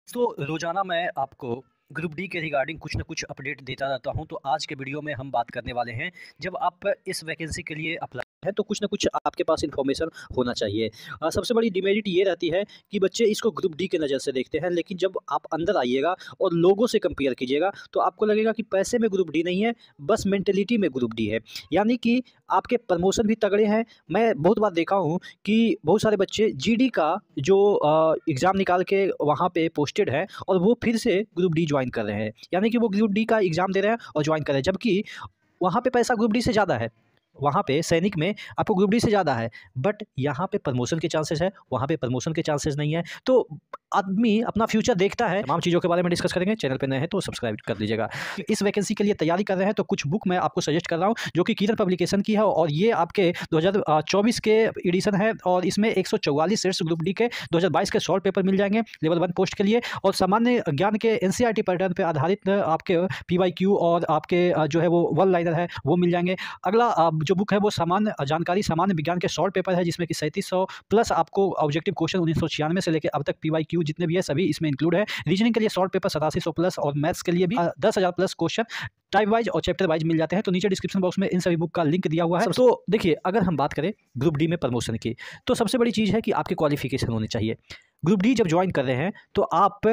तो रोज़ाना मैं आपको ग्रुप डी के रिगार्डिंग कुछ न कुछ अपडेट देता रहता हूँ। तो आज के वीडियो में हम बात करने वाले हैं, जब आप इस वैकेंसी के लिए अप्लाई है तो कुछ न कुछ आपके पास इन्फॉर्मेशन होना चाहिए। सबसे बड़ी डिमेरिट ये रहती है कि बच्चे इसको ग्रुप डी के नज़र से देखते हैं, लेकिन जब आप अंदर आइएगा और लोगों से कंपेयर कीजिएगा तो आपको लगेगा कि पैसे में ग्रुप डी नहीं है, बस मेंटलिटी में ग्रुप डी है। यानी कि आपके प्रमोशन भी तगड़े हैं। मैं बहुत बार देखा हूँ कि बहुत सारे बच्चे जीडी का जो एग्ज़ाम निकाल के वहाँ पे पोस्टेड है और वो फिर से ग्रुप डी ज्वाइन कर रहे हैं। यानी कि वो ग्रुप डी का एग्ज़ाम दे रहे हैं और ज्वाइन कर रहे हैं, जबकि वहाँ पे पैसा ग्रुप डी से ज़्यादा है। वहाँ पे सैनिक में आपको ग्रुप डी से ज़्यादा है, बट यहाँ पे प्रमोशन के चांसेस है, वहाँ पे प्रमोशन के चांसेस नहीं है। तो आदमी अपना फ्यूचर देखता है। तमाम चीज़ों के बारे में डिस्कस करेंगे। चैनल पे नए हैं तो सब्सक्राइब कर लीजिएगा। इस वैकेंसी के लिए तैयारी कर रहे हैं तो कुछ बुक मैं आपको सजेस्ट कर रहा हूँ, जो कि किरण पब्लिकेशन की है और ये आपके 2024 के एडिशन है और इसमें 144 सेट्स ग्रुप डी के 2022 के शॉर्ट पेपर मिल जाएंगे लेवल 1 पोस्ट के लिए, और सामान्य ज्ञान के एनसीईआरटी पैटर्न पे आधारित आपके पीवाईक्यू और आपके जो है वो वन लाइनर है वो मिल जाएंगे। अगला जो बुक है वो सामान्य जानकारी सामान्य विज्ञान के शॉर्ट पेपर है, जिसमें कि 3700 प्लस आपको ऑब्जेक्टिव क्वेश्चन 1996 से लेकर अब तक पीवाईक्यू जितने भी है सभी इसमें इंक्लूड है। रीजनिंग के लिए शॉर्ट पेपर 8700 प्लस और मैथ्स के लिए भी 10,000 प्लस क्वेश्चन टाइप वाइज और चैप्टर वाइज मिल जाते हैं। तो नीचे डिस्क्रिप्शन बॉक्स में इन सभी बुक का लिंक दिया हुआ है। तो देखिए, अगर हम बात करें ग्रुप डी में प्रमोशन की, तो सबसे बड़ी चीज़ है कि आपकी क्वालिफिकेशन होनी चाहिए। ग्रुप डी जब ज्वाइन कर रहे हैं तो आप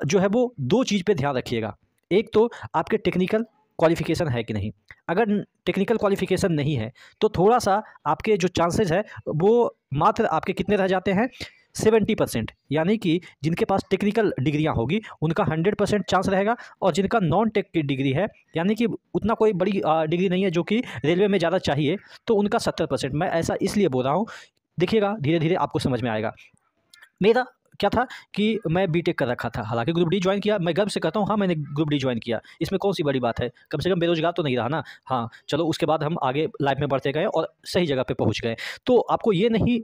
जो है वो दो चीज़ पे ध्यान रखिएगा। एक तो आपके टेक्निकल क्वालिफिकेशन है कि नहीं। अगर टेक्निकल क्वालिफिकेशन नहीं है तो थोड़ा सा आपके जो चांसेस है वो मात्र आपके कितने रह जाते हैं, 70%। यानी कि जिनके पास टेक्निकल डिग्रियां होगी उनका 100% चांस रहेगा, और जिनका नॉन टेक की डिग्री है, यानी कि उतना कोई बड़ी डिग्री नहीं है जो कि रेलवे में ज़्यादा चाहिए, तो उनका 70%। मैं ऐसा इसलिए बोल रहा हूँ, देखिएगा धीरे धीरे आपको समझ में आएगा। मेरा क्या था कि मैं बीटेक कर रखा था, हालांकि ग्रुप डी ज्वाइन किया। मैं गर्व से कहता हूँ, हाँ मैंने ग्रुप डी ज्वाइन किया, इसमें कौन सी बड़ी बात है, कम से कम बेरोजगार तो नहीं रहा ना। हाँ चलो, उसके बाद हम आगे लाइफ में बढ़ते गए और सही जगह पे पहुँच गए। तो आपको ये नहीं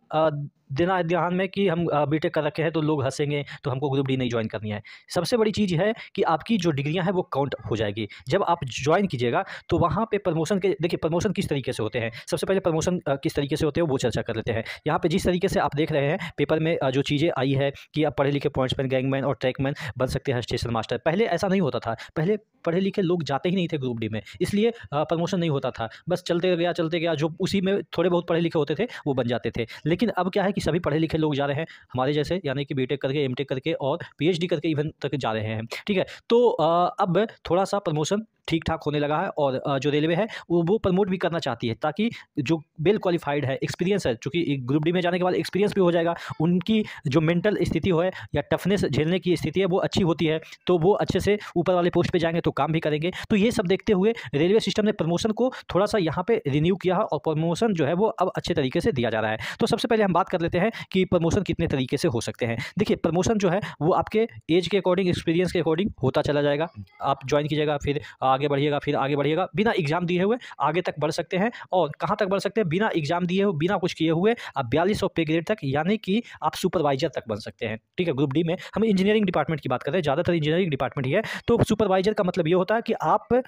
देना है ध्यान में कि हम बीटेक कर रखे हैं तो लोग हंसेंगे तो हमको ग्रुप डी नहीं ज्वाइन करनी है। सबसे बड़ी चीज़ है कि आपकी जो डिग्रियां हैं वो काउंट हो जाएगी जब आप ज्वाइन कीजिएगा। तो वहाँ पे प्रमोशन के, देखिए प्रमोशन किस तरीके से होते हैं। सबसे पहले प्रमोशन किस तरीके से होते हैं वो चर्चा कर लेते हैं। यहाँ पे जिस तरीके से आप देख रहे हैं पेपर में जो चीज़ें आई है कि आप पढ़े लिखे पॉइंट्समैन, गैंगमैन और ट्रैकमैन बन सकते हैं स्टेशन मास्टर। पहले ऐसा नहीं होता था, पहले पढ़े लिखे लोग जाते ही नहीं थे ग्रुप डी में, इसलिए प्रमोशन नहीं होता था। बस चलते गया, जो उसी में थोड़े बहुत पढ़े लिखे होते थे वो बन जाते थे। लेकिन अब क्या है कि सभी पढ़े लिखे लोग जा रहे हैं हमारे जैसे, यानी कि बीटेक करके, एमटेक करके और पीएचडी करके इवन तक जा रहे हैं। ठीक है, तो अब थोड़ा सा प्रमोशन ठीक ठाक होने लगा है, और जो रेलवे है वो प्रमोट भी करना चाहती है, ताकि जो वेल क्वालिफाइड है, एक्सपीरियंस है, चूँकि ग्रुप डी में जाने के बाद एक्सपीरियंस भी हो जाएगा, उनकी जो मेंटल स्थिति हो है या टफनेस झेलने की स्थिति है वो अच्छी होती है, तो वो अच्छे से ऊपर वाले पोस्ट पे जाएंगे तो काम भी करेंगे। तो ये सब देखते हुए रेलवे सिस्टम ने प्रमोशन को थोड़ा सा यहाँ पे रिन्यू किया है, और प्रमोशन जो है वो अब अच्छे तरीके से दिया जा रहा है। तो सबसे पहले हम बात कर लेते हैं कि प्रमोशन कितने तरीके से हो सकते हैं। देखिए, प्रमोशन जो है वो आपके एज के अकॉर्डिंग, एक्सपीरियंस के अकॉर्डिंग होता चला जाएगा। आप ज्वाइन कीजिएगा, फिर आगे बढ़िएगा, फिर आगे बढ़िएगा, बिना एग्जाम दिए हुए आगे तक बढ़ सकते हैं। और कहाँ तक बढ़ सकते हैं, बिना एग्जाम दिए हुए, बिना कुछ किए हुए आप 4200 पे ग्रेड तक, यानी कि आप सुपरवाइजर तक बन सकते हैं। ठीक है, ग्रुप डी में हम इंजीनियरिंग डिपार्टमेंट की बात कर रहे हैं, ज़्यादातर इंजीनियरिंग डिपार्टमेंट ही है। तो सुपरवाइजर का मतलब ये होता है कि आप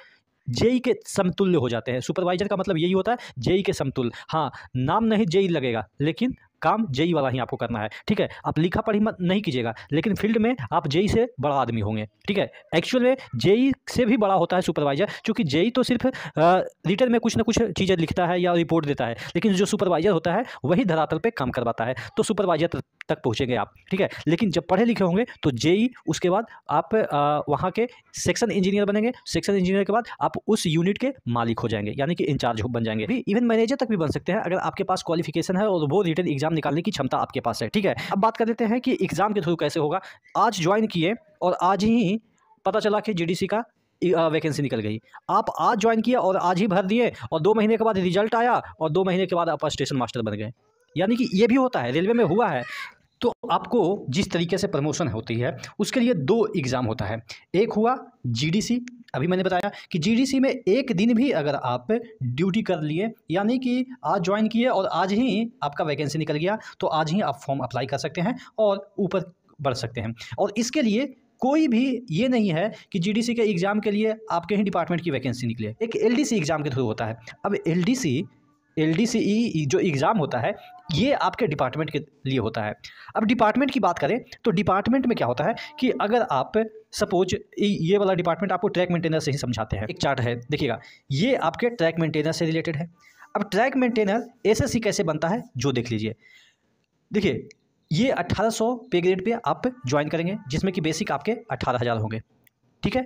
जेई के समतुल्य हो जाते हैं। सुपरवाइजर का मतलब यही होता है, जेई के समतुल्य। हाँ, नाम नहीं जेई लगेगा, लेकिन काम जेई वाला ही आपको करना है। ठीक है, आप लिखा पढ़ी मत नहीं कीजिएगा, लेकिन फील्ड में आप जेई से बड़ा आदमी होंगे। ठीक है, एक्चुअल में जेई से भी बड़ा होता है सुपरवाइजर, क्योंकि जेई तो सिर्फ रिटर्न में कुछ ना कुछ चीज़ें लिखता है या रिपोर्ट देता है, लेकिन जो सुपरवाइजर होता है वही धरातल पे काम करवाता है। तो सुपरवाइजर तक पहुँचेंगे आप। ठीक है, लेकिन जब पढ़े लिखे होंगे तो जेई, उसके बाद आप वहाँ के सेक्शन इंजीनियर बनेंगे। सेक्शन इंजीनियर के बाद आप उस यूनिट के मालिक हो जाएंगे, यानी कि इंचार्ज बन जाएंगे। इवन मैनेजर तक भी बन सकते हैं अगर आपके पास क्वालिफिकेशन है और वो रिटर्न एग्जाम निकालने की क्षमता आपके पास है। ठीक है, अब बात कर लेते हैं कि एग्जाम के थ्रू कैसे होगा। आज ज्वाइन किए और आज ही पता चला कि जीडीसी का वैकेंसी निकल गई। आप आज ज्वाइन किया और आज ही भर दिए, और 2 महीने के बाद रिजल्ट आया और 2 महीने के बाद आप स्टेशन मास्टर बन गए। यानी कि ये भी होता है, रेलवे में हुआ है। तो आपको जिस तरीके से प्रमोशन होती है उसके लिए 2 एग्ज़ाम होता है। एक हुआ जीडीसी, अभी मैंने बताया कि जीडीसी में एक दिन भी अगर आप ड्यूटी कर लिए, यानी कि आज ज्वाइन किए और आज ही आपका वैकेंसी निकल गया, तो आज ही आप फॉर्म अप्लाई कर सकते हैं और ऊपर बढ़ सकते हैं। और इसके लिए कोई भी ये नहीं है कि जीडीसी के एग्ज़ाम के लिए आपके ही डिपार्टमेंट की वैकेंसी निकले। एक एलडीसी एग्ज़ाम के थ्रू होता है। अब एलडीसी जो एग्ज़ाम होता है, ये आपके डिपार्टमेंट के लिए होता है। अब डिपार्टमेंट की बात करें तो डिपार्टमेंट में क्या होता है कि अगर आप सपोज ये वाला डिपार्टमेंट आपको ट्रैक मेंटेनर से ही समझाते हैं। एक चार्ट है, देखिएगा, ये आपके ट्रैक मेंटेनर से रिलेटेड है। अब ट्रैक मेंटेनर एसएससी कैसे बनता है जो देख लीजिए। देखिए, ये 1800 पे ग्रेड पे आप ज्वाइन करेंगे, जिसमें कि बेसिक आपके 18,000 होंगे। ठीक है,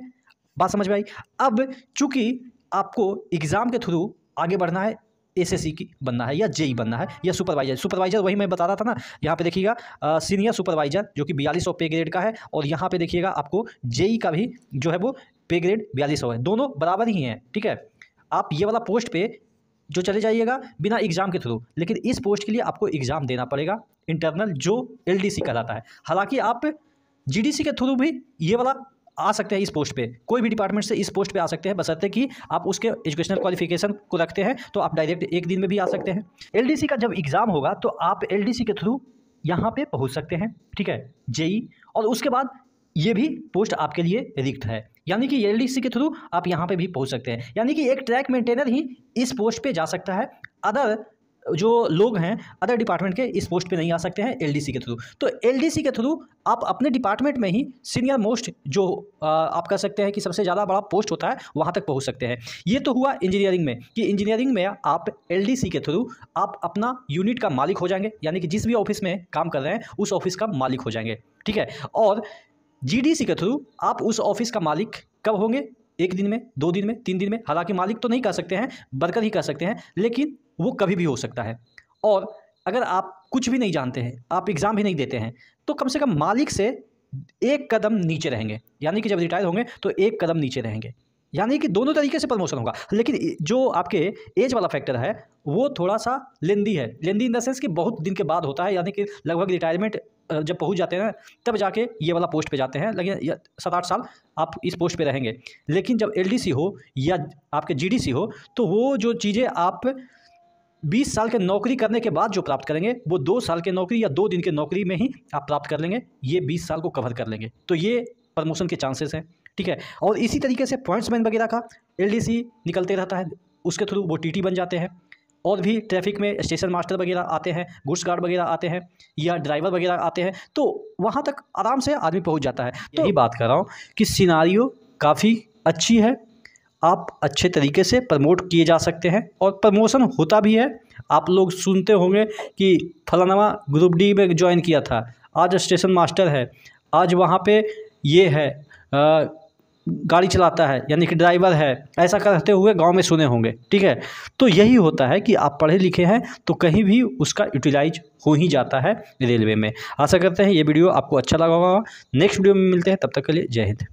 बात समझ में आई। अब चूंकि आपको एग्ज़ाम के थ्रू आगे बढ़ना है, एसएससी की बनना है या जेई बनना है या सुपरवाइजर वही मैं बता रहा था ना। यहाँ पे देखिएगा सीनियर सुपरवाइजर जो कि 4200 पे ग्रेड का है, और यहाँ पे देखिएगा आपको जेई का भी जो है वो पे ग्रेड 4200 है, दोनों बराबर ही हैं। ठीक है, आप ये वाला पोस्ट पे जो चले जाइएगा बिना एग्ज़ाम के थ्रू, लेकिन इस पोस्ट के लिए आपको एग्ज़ाम देना पड़ेगा इंटरनल, जो एलडीसी कहलाता है। हालांकि आप जीडीसी के थ्रू भी ये वाला आ सकते हैं इस पोस्ट पे, कोई भी डिपार्टमेंट से इस पोस्ट पे आ सकते हैं, बशर्ते कि आप उसके एजुकेशनल क्वालिफिकेशन को रखते हैं तो आप डायरेक्ट एक दिन में भी आ सकते हैं। एलडीसी का जब एग्ज़ाम होगा तो आप एलडीसी के थ्रू यहाँ पे पहुँच सकते हैं। ठीक है, जेई, और उसके बाद ये भी पोस्ट आपके लिए रिक्त है, यानी कि एलडीसी के थ्रू आप यहाँ पे भी पहुँच सकते हैं। यानी कि एक ट्रैक मेंटेनर ही इस पोस्ट पे जा सकता है, अदर जो लोग हैं अदर डिपार्टमेंट के इस पोस्ट पे नहीं आ सकते हैं एलडीसी के थ्रू। तो एलडीसी के थ्रू आप अपने डिपार्टमेंट में ही सीनियर मोस्ट जो आप कह सकते हैं कि सबसे ज़्यादा बड़ा पोस्ट होता है वहाँ तक पहुँच सकते हैं। ये तो हुआ इंजीनियरिंग में, कि इंजीनियरिंग में आप एलडीसी के थ्रू आप अपना यूनिट का मालिक हो जाएंगे, यानी कि जिस भी ऑफिस में काम कर रहे हैं उस ऑफिस का मालिक हो जाएंगे। ठीक है, और जीडीसी के थ्रू आप उस ऑफिस का मालिक कब होंगे? एक दिन में, 2 दिन में, 3 दिन में। हालांकि मालिक तो नहीं कह सकते हैं, वर्कर ही कह सकते हैं, लेकिन वो कभी भी हो सकता है। और अगर आप कुछ भी नहीं जानते हैं, आप एग्ज़ाम भी नहीं देते हैं, तो कम से कम मालिक से एक कदम नीचे रहेंगे, यानी कि जब रिटायर होंगे तो एक कदम नीचे रहेंगे, यानी कि दोनों तरीके से प्रमोशन होगा। लेकिन जो आपके एज वाला फैक्टर है वो थोड़ा सा लेंदी है, लेंदी इन द सेंस कि बहुत दिन के बाद होता है, यानी कि लगभग रिटायरमेंट जब पहुंच जाते हैं ना तब जाके ये वाला पोस्ट पे जाते हैं। लेकिन 7-8 साल आप इस पोस्ट पे रहेंगे। लेकिन जब एलडीसी हो या आपके जीडीसी हो तो वो जो चीज़ें आप 20 साल के नौकरी करने के बाद जो प्राप्त करेंगे वो 2 साल के नौकरी या 2 दिन के नौकरी में ही आप प्राप्त कर लेंगे। ये 20 साल को कवर कर लेंगे, तो ये प्रमोशन के चांसेस हैं। ठीक है, और इसी तरीके से पॉइंट्समैन वगैरह का एलडीसी निकलते रहता है, उसके थ्रू वो टीटी बन जाते हैं। और भी ट्रैफिक में स्टेशन मास्टर वगैरह आते हैं, गुड्स गार्ड वगैरह आते हैं या ड्राइवर वगैरह आते हैं, तो वहाँ तक आराम से आदमी पहुँच जाता है। तो यही बात कर रहा हूँ कि सिनारियो काफ़ी अच्छी है, आप अच्छे तरीके से प्रमोट किए जा सकते हैं और प्रमोशन होता भी है। आप लोग सुनते होंगे कि फलाना ग्रुप डी में ज्वाइन किया था, आज स्टेशन मास्टर है, आज वहाँ पे ये है, गाड़ी चलाता है यानी कि ड्राइवर है, ऐसा करते हुए गांव में सुने होंगे। ठीक है, तो यही होता है कि आप पढ़े लिखे हैं तो कहीं भी उसका यूटिलाइज हो ही जाता है रेलवे में। आशा करते हैं ये वीडियो आपको अच्छा लगा होगा। नेक्स्ट वीडियो में मिलते हैं, तब तक के लिए जय हिंद।